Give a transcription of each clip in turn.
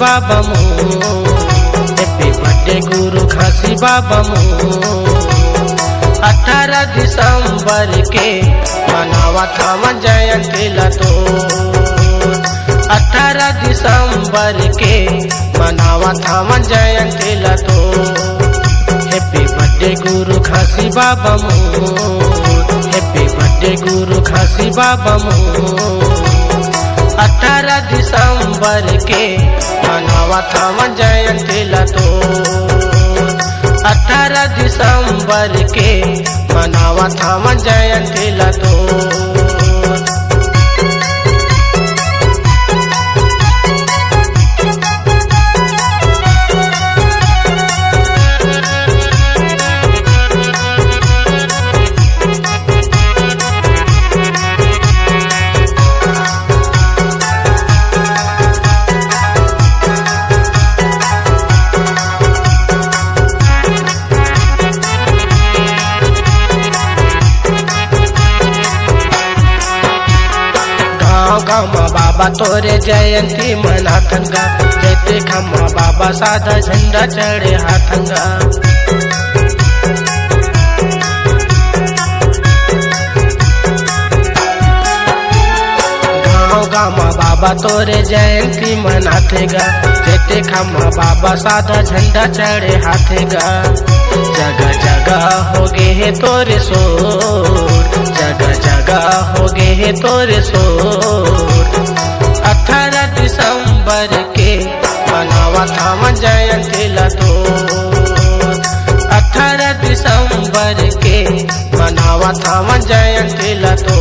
बाबा मोर, happy birthday गुरु घासी बाबा मोर। 18 दिसंबर के मनावा था जयंती तो, 18 दिसंबर के मनावा था जयंती तो। हैप्पी बर्थडे गुरु घासी बाबा मोर, हैप्पी बर्थडे गुरु घासी बाबा मोर। 18 दिसंबर के मनावा था जयंती तो, 18 दिसंबर के मनावा था जयंती तो। खम्मा बाबा तोरे जयंती मनाथंगा, जयते खम्मा बाबा साधा झंडा चढ़े हाथंगा। गाँव गामा बाबा तोरे जयंती मनाथेगा, जयते खम्मा बाबा साधा झंडा चढ़े हाथेगा। जगह जगह हो गे है तोरे शोर, जगह जगह हो गे है तोरे शोर। 18 दिसंबर के मनावा था जयंती तो, 18 दिसंबर के मनावा था जयंती तो।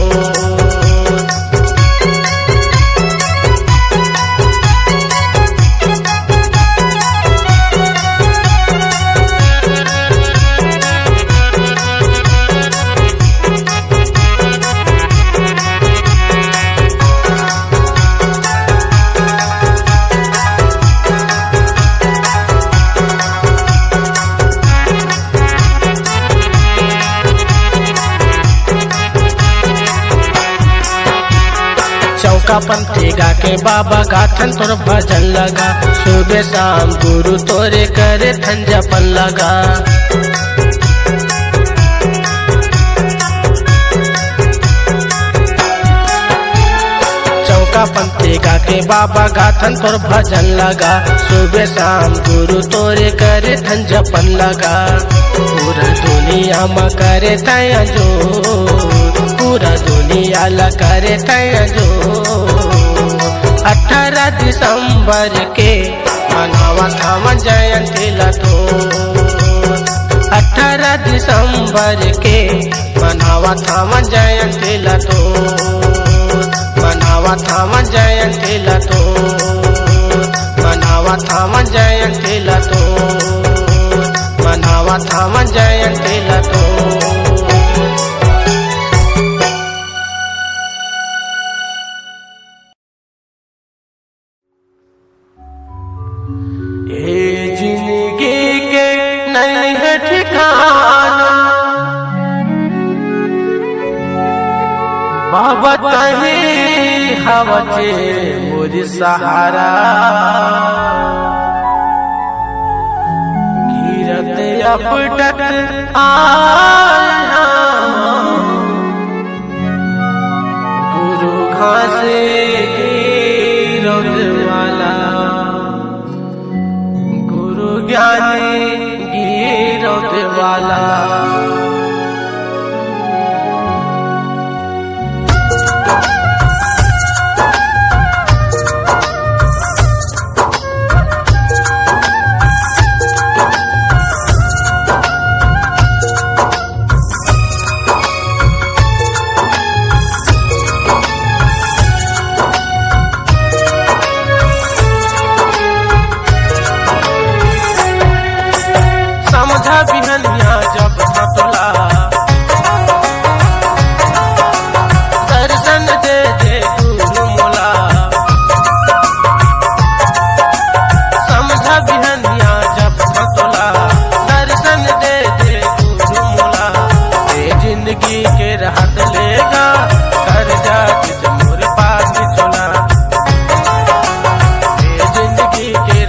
चौका पंथी गा के बाबा गाथन तोर भजन लगा, सुबह शाम गुरु तोरे करे थन जपन लगा। चौका पंथी गा के बाबा गाथन तोर भजन लगा, सुबह शाम गुरु तोरे करे थन जपन लगा। पूरा दुनिया में करे तया जो, पूरा दुनिया ला करे तया जो। 18 दिसंबर के मनावा था जयंती तो, 18 दिसंबर के मनावा था जयंती तो, मनावा था जयंती तो, मनावा था जयंती तो, मनावा था जयंती तो। जिंदगी के नहीं है ठिकाना, बाबा कहीं हवा चे मोरी सहारा। गिरते अपटक आया गुरु घासे गिरत वाला, ज्ञानी गिरत वाला। बिहनिया जब थतला, दर्शन दे दे गुरु मोला। समझा बिहनिया जब थतला, दर्शन दे दे गुरु मोला। ये जिंदगी के राहत लेगा, कर जा किस मोर पास चला। ये जिंदगी के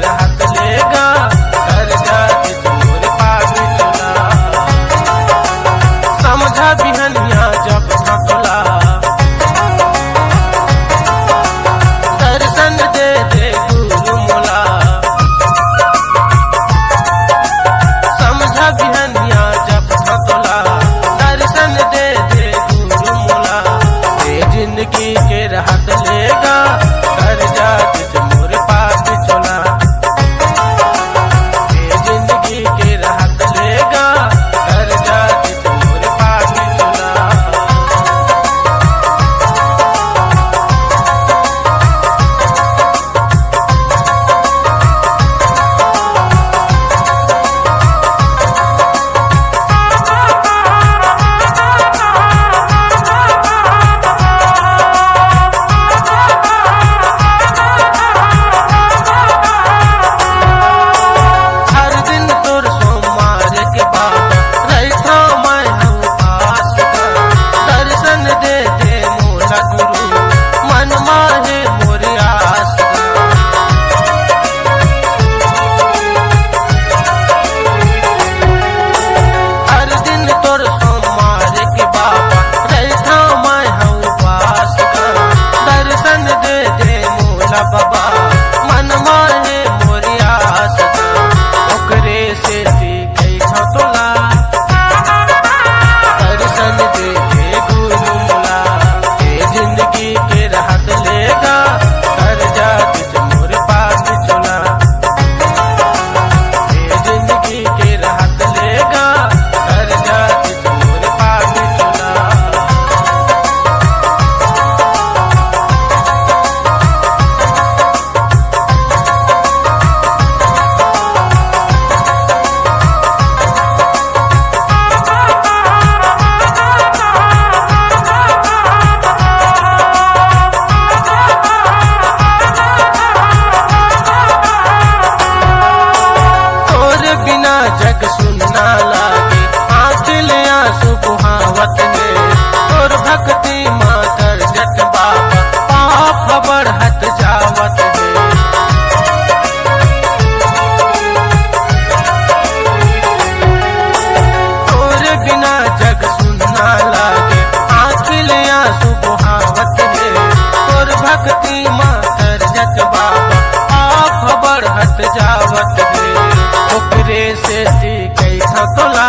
तोला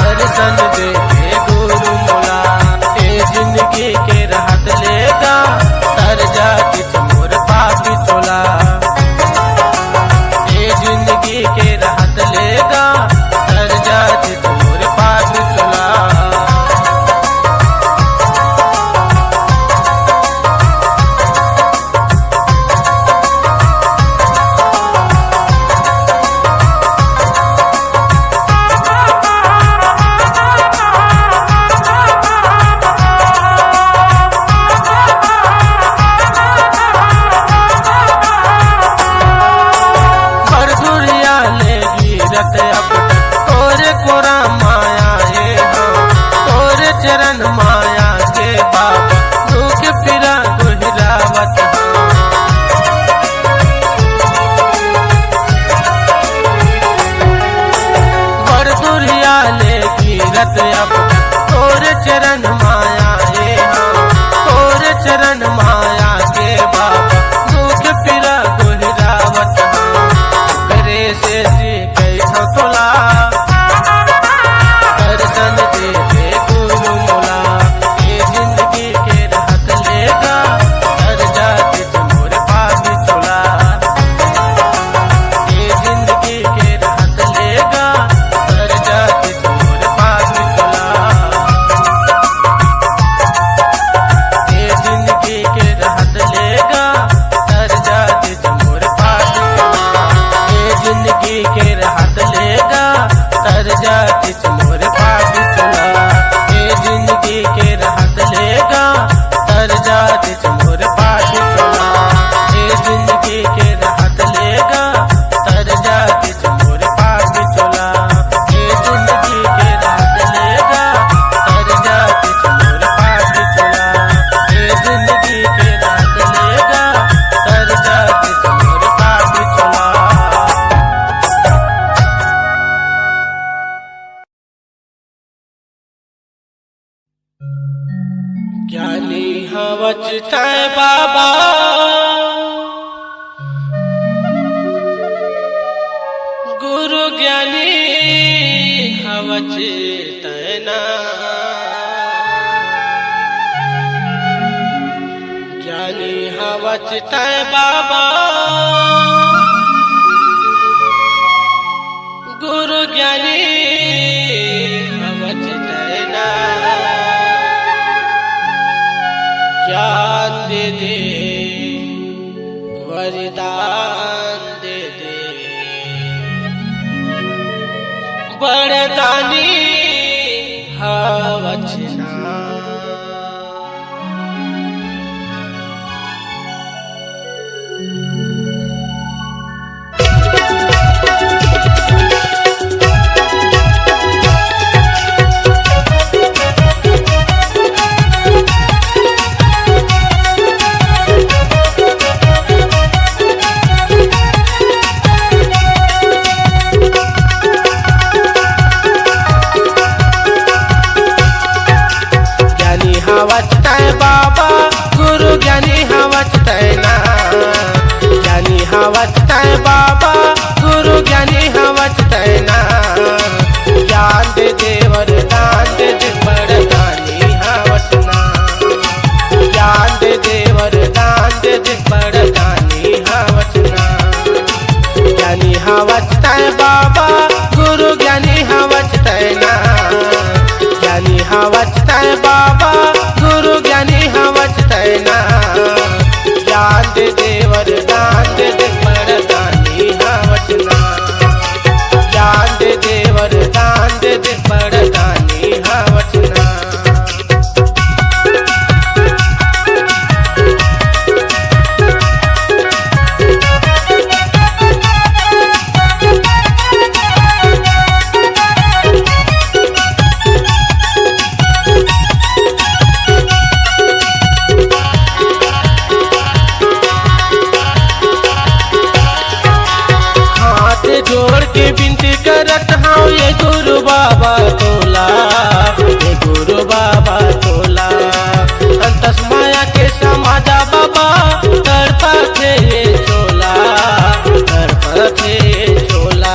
दर्शन दे दे गुरु मोला ए जिंदगी के राहत लेगा तर जाति मोर पापी तोला ए जिंदगी के राहत लेगा तर जाति मोर पापी तोला। तोरे कोरा माया ये तोरे चरण माया के बाबा दुख फिरा गुहरावत बड़ दुरिया ले गिरत अब तोरे चरण माया ये तोरे चरण माया के बाबा दुख फिरा गुहरावत करे से जी कैसा तोला दर्शन दे दे गुरु मोला ये जिंदगी के राहत लेगा तर जाति मोर पापी तोला ये जिंदगी के राहत लेगा तर जाति मोर पापी तोला ये जिंदगी के राहत लेगा तर जाति मोर पापी तोला ये जिंदगी के राहत लेगा तर जाति मोर पापी तोला ये जिंदगी के राहत लेगा तर जाति मोर पापी तोला ये जिंदगी के राहत लेगा तर जाति मोर पापी तोला ये जिंदगी के राहत लेगा तर जाति मोर पापी तोला ये जिंदगी के राहत लेगा तर जाति मोर पापी तोला। ज्ञानी हवचतै बाबा गुरु ज्ञानी हवचतै ना ज्ञानी हवचतै बाबा गुरु ज्ञानी हवचतै ना ज्ञान दे दे वरदान दे दे बरदानी हवचना हवचतै बाबा गुरु ज्ञानी हवचतै ना ज्ञानी हवचतै बाबा गुरु ज्ञानी हवचतै ना ज्ञान दे दे वरदान दे दे बरदानी हवचना ज्ञान दे दे वरदान दे दे बरदानी हवचना ज्ञानी हवचतै बाबा गुरु ज्ञानी हवचतै ना ज्ञानी हवचतै बाबा गुरु ज्ञानी हवचतै ना ज्ञान दे दे वरदान दे दे बरदानी हवचना ज्ञान दे दे वरदान दे दे बरदानी हवचना। जोड़ के विनती करत हाँ ये गुरु बाबा तोला ये गुरु बाबा तोला अंतस माया के समाजा बाबा तड़पा थे ये चोला तड़पा थे ये चोला।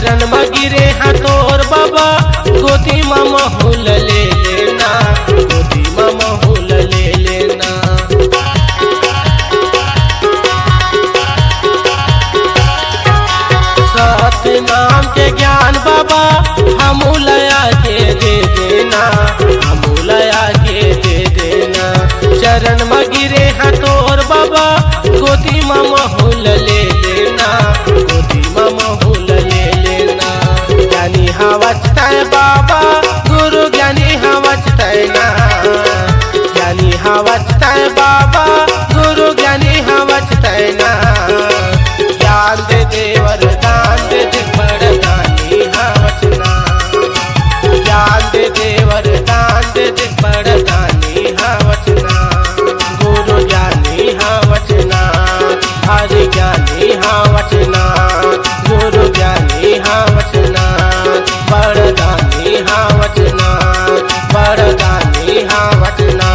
चरण में गिरे हैं तोर बाबा गोदी में महूल ले लेना, गोदी में महूल ले लेना। सत्य नाम के ज्ञान बाबा हमूलया के दे देना, हमूलया के दे देना। चरण में गिरे हैं तोर बाबा गोदी में महूल ले लेना, गोदी में महूल ले लेना। ज्ञानी हवचतय बाबा गुरु ज्ञानी हवचतय ना, ज्ञानी हवचतय बाबा गुरु ज्ञानी हवचतय ना। ज्ञान दे दे वरदान दे दे बड़दानी हवचना, ज्ञान दे दे वरदान दे दे बड़दानी हवचना। गुरु ज्ञानी हवचना हरि ज्ञानी हवचना, गुरु ज्ञानी हवचना बड़दानी हवचना, बड़दानी हवचना।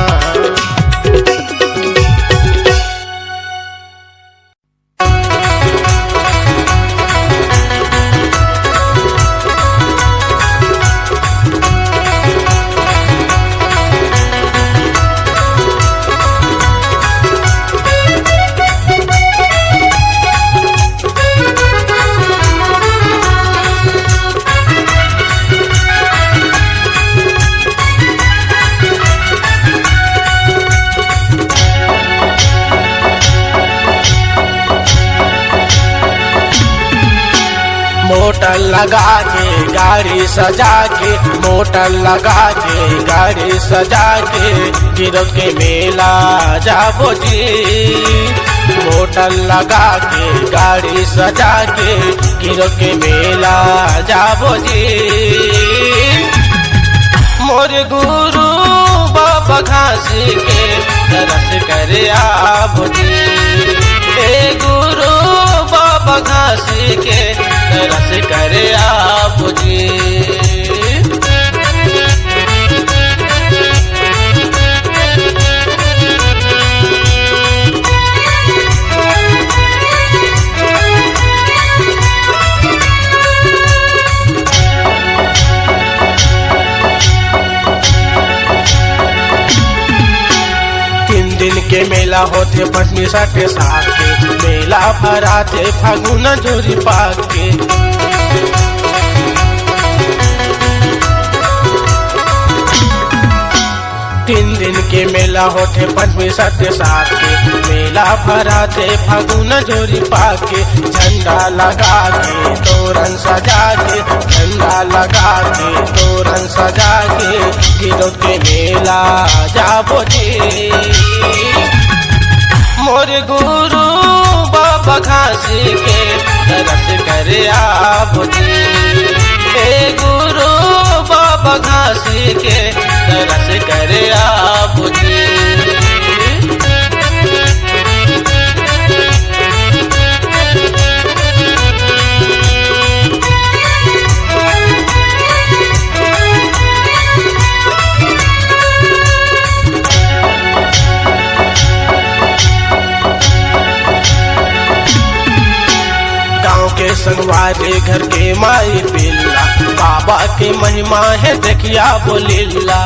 मोटर लगा के गाड़ी सजा के, मोटर लगा के गाड़ी सजा के गिरव के मेला जाबो जी। मोटर लगा के गाड़ी सजा के गिरव के मेला जाबो जी। मोर गुरु बाबा घासी के दरस करे आबो जी। ए गुरु बाबा घासी के दरस करे आबो जी। दिन के मेला होते पटनी साथे साथ के, मेला भराते फागुन जोरी पाक के। तीन दिन के मेला होते पटनी साथे साथ के, मेला भराते फागुन जोरी पाक के। झंडा लगा के तोरण सजा के, झंडा लगा के तोरण सजा के गिरव के मेला जाबो जी। मोर गुरु बाबा घासी के दरस करे आबो जी। ए गुरु बाबा घासी के दरस करे आबो जी। के संगवारे घर के माई पिल्ला, बाबा के महिमा है देखिया बोलिल्ला।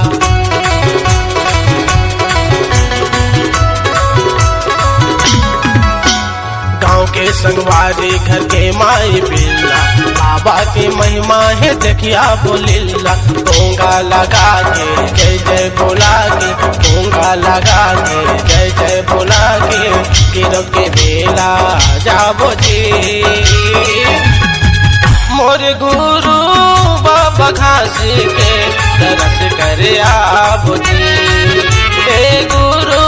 गाँव के संगवारे घर के माई पिल्ला, बाबा के महिमा है देखिया बोलिल्ला। गोंगा लगा के जय जय बोला के, गोंगा लगा के जय जय बोला के गिरव के मेला जाबो जी। मोर गुरु बाबा घासी के दरस करे आबो जी। ए गुरु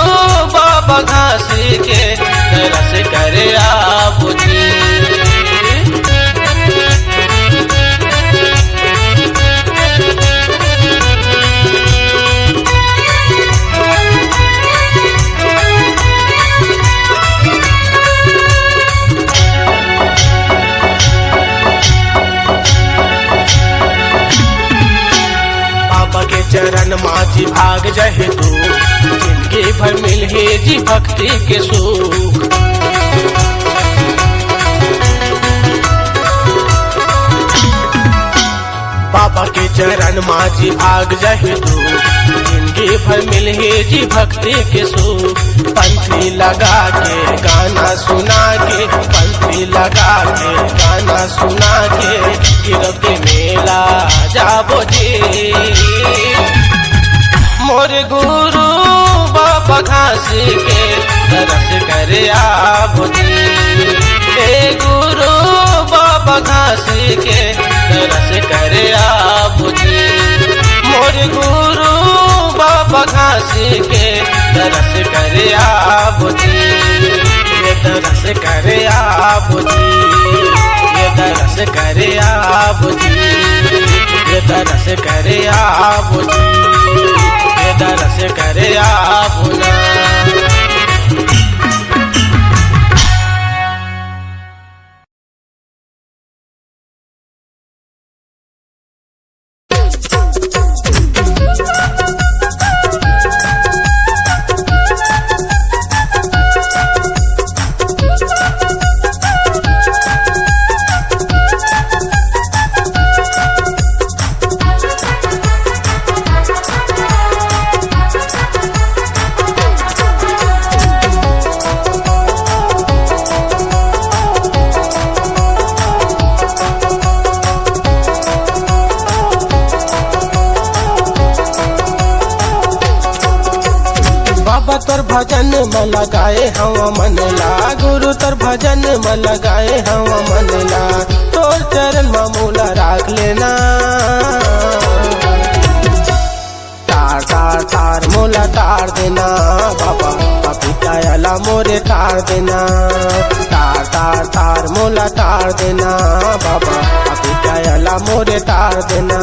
बाबा घासी के दरस करे आबो जी। चरण माझी भाग जहे तू, जिंदगी भर मिलहे जी भक्ति के सुख। चरण माझी आग जही तू जिंदगी भर मिलही जी भक्ति के सुख। पंथी लगा के गाना सुना के, पंथी लगा के गाना सुना के गिरब के मेला जाबो जी। मोर गुरु बाबा घास के दरस करे आबो जी। ए गुरु बाबा घास के दरस करे आबो जी। मोर गुरु बाबा घास के दरस करे आबो जी। ये दरस करे आबो जी, ये दरस करे आबो जी, ये दरस करे आबो जी, ये दरस करे आबो ना। तोर भजन में लगाए हवा मन ला, गुरु तोर भजन में लगाए हवा मन ला। तोर चरण मामूला राख लेना, तार तार तार मोला तार देना बाबा, अभी कायला मोरे तार देना। तार तार तार मोला तार देना बाबा, अभी कायला मोरे तार देना।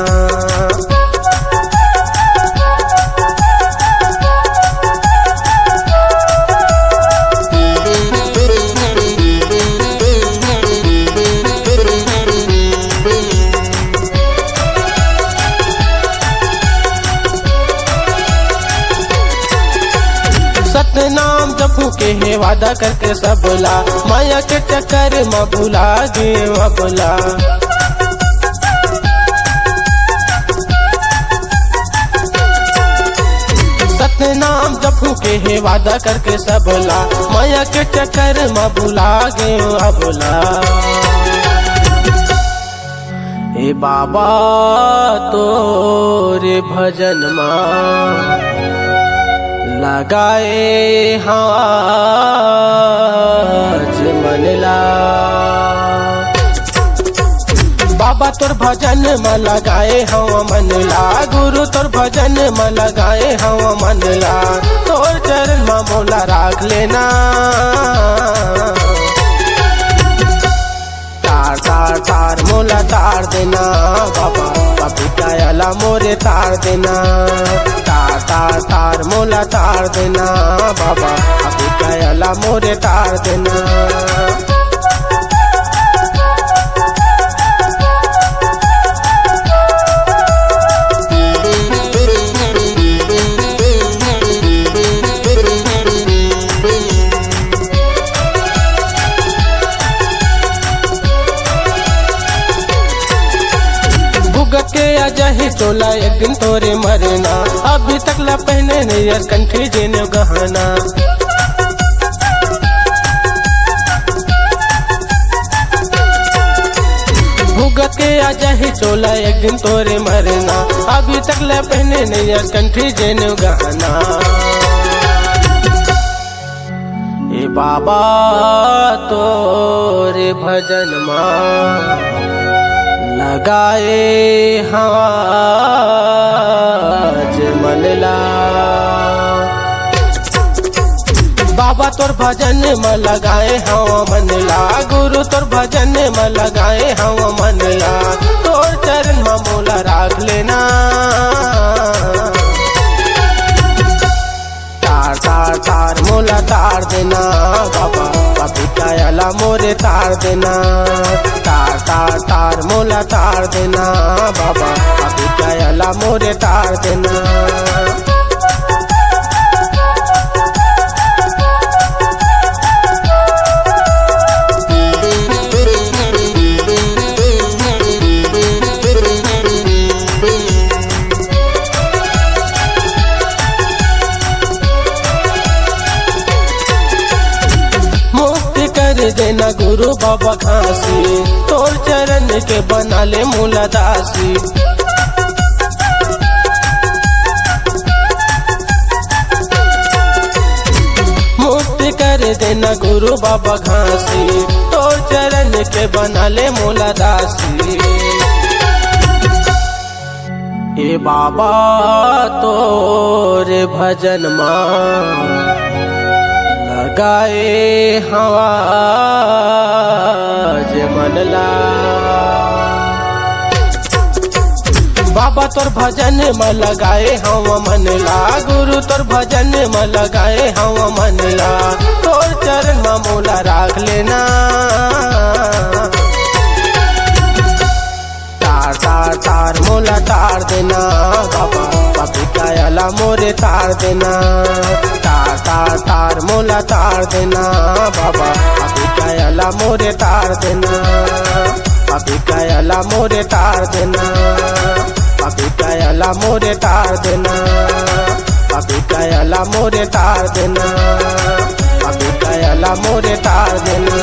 नाम जपू के है वादा करके सबला, माया के चक्कर में भुला गे अबला। सत्य नाम जपू के है वादा करके सबला, माया के चक्कर में भुला गे अबला। ए बाबा तोरे भजन मां लगाए हाज मनला, बाबा तोर भजन में लगाए हवा मनला। गुरु तोर भजन में लगाए हवा मनला। तोर चरण में मोला राख लेना, तार तार तार मोला तार देना बाबा, कभी कायला मोरे तार देना। तार तार तार मोला तार देना बाबा, अभी कायला मोरे तार देना। जही चोला एक दिन तोरे मरना, अभी तक ला पहने नहीं कंठी जेने गहना। भुगत के आ जही चोला एक दिन तोरे मरना, अभी तक ला पहने नहीं कंठी जेने गहना। ए बाबा तोरे भजन मां लगाए हाज मनला, बाबा तोर भजन में लगाए हवा मनला। गुरु तोर भजन में लगाए हवा मनला। तोर चरण में मोला राख लेना, तार तार तार मोला तार देना बाबा, कभी कायला मोरे तार देना। तार तार तार मोला तार देना बाबा, कभी कायला मोरे तार देना। गुरु बाबा घासी, तोर चरण के बना ले मूला दासी। मुक्ति कर देना गुरु बाबा घासी, तोर चरण के बना ले मूला दासी। ए बाबा तोरे भजन माँ लगाए हवा जे मनला। बाबा तोर भजन में लगाए हम मनला, गुरु तोर भजन में लगाए हम मनला। तोर चरण में मोला राख लेना, तार तार तार मोला तार देना बाबा, पपीता मोरे तार देना। तार तार तार मोला तार देना बाबा, पपीता मोरे तार देना। पपीता मोरे तार देना, पपीता मोरे तार देना। पपीता मोरे तार देना, पपीता मोरे तार देना।